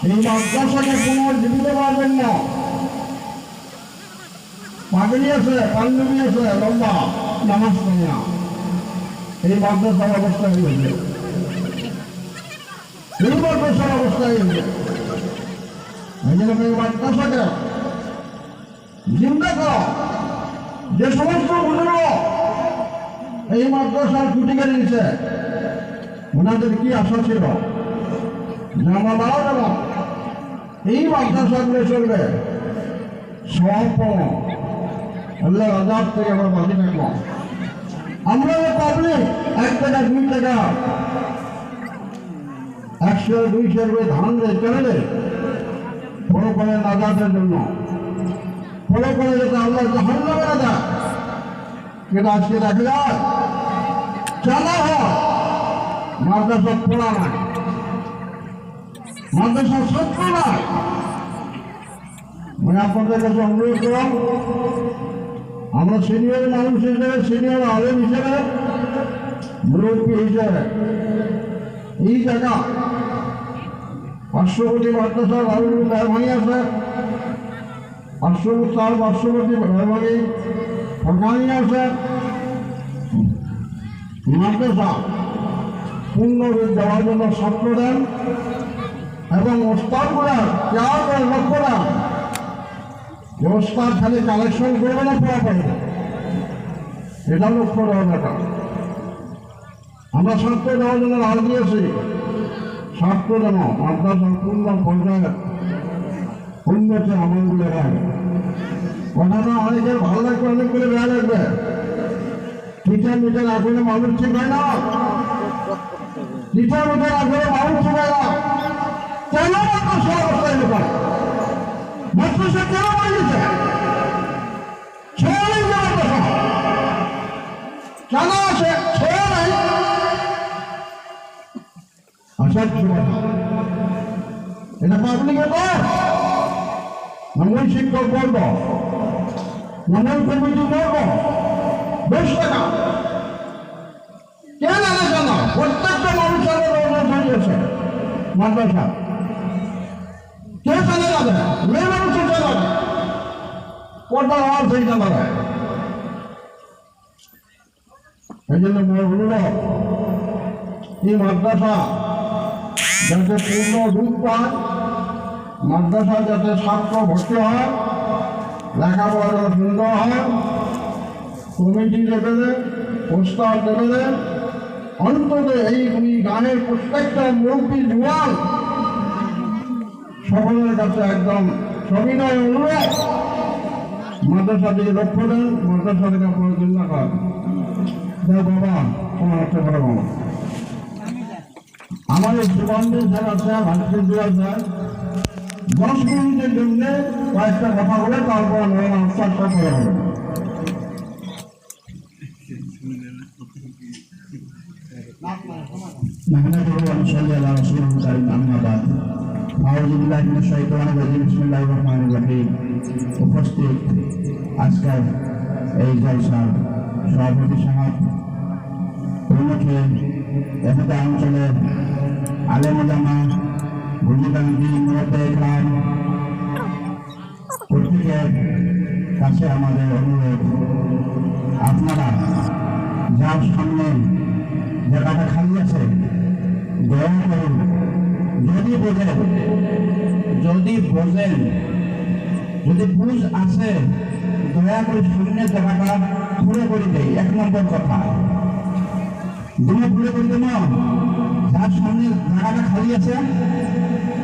এই মাদ্রাসাকে পুনর্জীবিত করবেন না। পাগড়ি আছে, পাঞ্জাবি আছে, লম্বা নামাজ পড়ে না, এই মাদ্রাসার অবস্থা হয়েছে, এই মাদ্রাসার অবস্থা হয়েছে। এই জন্য এই মাদ্রাসাকে জিন্দা করো। যে সমস্ত বুজুর্গ এই মাদ্রাসার ছুটি কেড়ে নিচ্ছে, ওনাদের কি আশা ছিল? এই মাদ্রাসাগুলো চলবে সম্পূর্ণ আল্লাহ আজাদ থেকে আমরা বাঁচি থাকবো। আমরা পাবলিক 1 টাকা 2 টাকা 100 200 করে ধান দেয় চলে দেয়, ফলো করে নাজাতের জন্য, ফলো করে যাতে আল্লাহ জাহান্নামে না যায়। কিন্তু আজকে দেখা যায় চালা হয় মাদ্রাসা পড়া নাই, মাদ্রাসা সত্য নাই। মানে আপনাদের কাছে অনুরোধ করলাম, আমরা সিনিয়র মানুষ হিসেবে, সিনিয়র আলেম হিসেবে, মুরব্বী হিসেবে এই জায়গা পার্শ্ববর্তী মাদ্রাসার মেহরবানি আছে, পার্শ্ববর্তী মেহরবানি ফরকানি আছে। মাদ্রাসা পূর্ণরূপ দেওয়ার জন্য ছাত্র দেন এবং ওস্তাদগুলা কেয়ার করে লক্ষ্য দেন যে ওস্তাদ খালি কালেকশন করবে না, পড়া পারবে, এটা লক্ষ্য দেওয়া দরকার। আমরা ছাত্র দেওয়ার জন্য রাজ দিয়েছি, ছাত্র যেন মাদ্রাসার পূর্ণ পর্যায়ে উন্নতি আমলগুলো হয়। কথাটা অনেকের ভালো লাগবে, অনেকগুলো বেড়া লাগবে। টিচার মিটার আসলে মানুষ ঠিক হয় না, টিচার মিটার আসলে মানুষ ঠিক হয় না। কেন মাদ্রাসা অবস্থায় লোক মাদ্রাসা কেন বানিয়েছে? ছেড়ে মাদ্রাসা কেন আছে? ছেড়ে নাই আসার এটা পাবলিকে কর, মূল শিক্ষক বলব, মূল কমিটি বলব, বেশ টাকা কেন আলোচনা না? প্রত্যেকটা মানুষের হয়েছে মাদ্রাসা কে চলে যাবে? মেয়ে মানুষের চলে যাবে, পর্দার আওয়াজ হয়ে যাবে। এই জন্য অনুরোধ, এই মাদ্রাসা যাতে পূর্ণ রূপ পায়, মাদ্রাসা যাতে ছাত্র ভর্তি হয়, লেখাপড়া সুন্দর হয়, কমিটি লেভেলে, প্রস্তাব লেভেলে, অন্তত এই গানের প্রত্যেকটা মুরব্বী জোয়ান সকলের কাছে একদম সবিনয় অনুরোধ, মাদ্রাসা দিকে লক্ষ্য দেন, মাদ্রাসা থেকে আপনার চিন্তা করেন। বাবা তোমার হচ্ছে বড় বাবা আমাদের সুগন্ধের যারা আছে, ভাস্কর দেওয়া যায় 10 মিনিটের জন্য কয়েকটা কথা বলে তারপর আনসার করা হবে। উপস্থিত আজকের এই জলসার সভাপতি সমাজ প্রমুখে এখানে অঞ্চলের আলেম ওলামা, বুঝিবান্ধি, মুরব্বী ইকরাম, প্রত্যেকের কাছে আমাদের অনুরোধ, আপনারা যার সামনে জায়গাটা খালি আছে দয়া করুন, যদি বোঝেন যদি বুঝ আছে দয়া করে শূন্যের জায়গাটা পুরো করে দেয়। 1 নম্বর কথা, দুটো পুরো করে দেব, যার সামনে জায়গাটা খালি আছে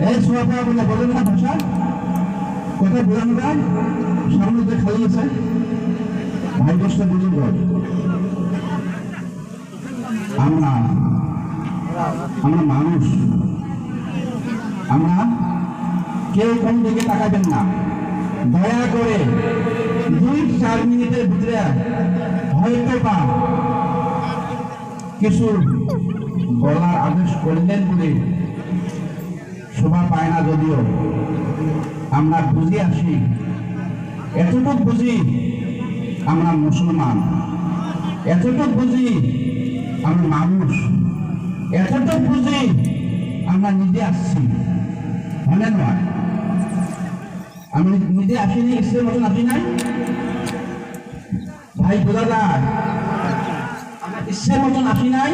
এই সোয়াপা বলে বলেন না ভাষা, কোথায় বোঝানো যায়? সামনে যে খালি আছে ভাই দশটা বুঝুন। আমরা মানুষ, আমরা কেউ কোন দিকে তাকাবেন না, দয়া করে 2-4 মিনিটের ভিতরে হয়তো বা কিছু বলার আদেশ করলেন বলে শোভা পায় না, যদিও আমরা বুঝে আসি, এতটুকু বুঝি আমরা মুসলমান, এতটুকু বুঝি আমরা মানুষ, এতটুকু বুঝি আমরা নিজে আসছি। হয়নে নহয়? আমি নিজে আসিনি, ইচ্ছের মতন আসি নাই ভাই বোঝা যায়, আমরা ইচ্ছের মতন আসি নাই।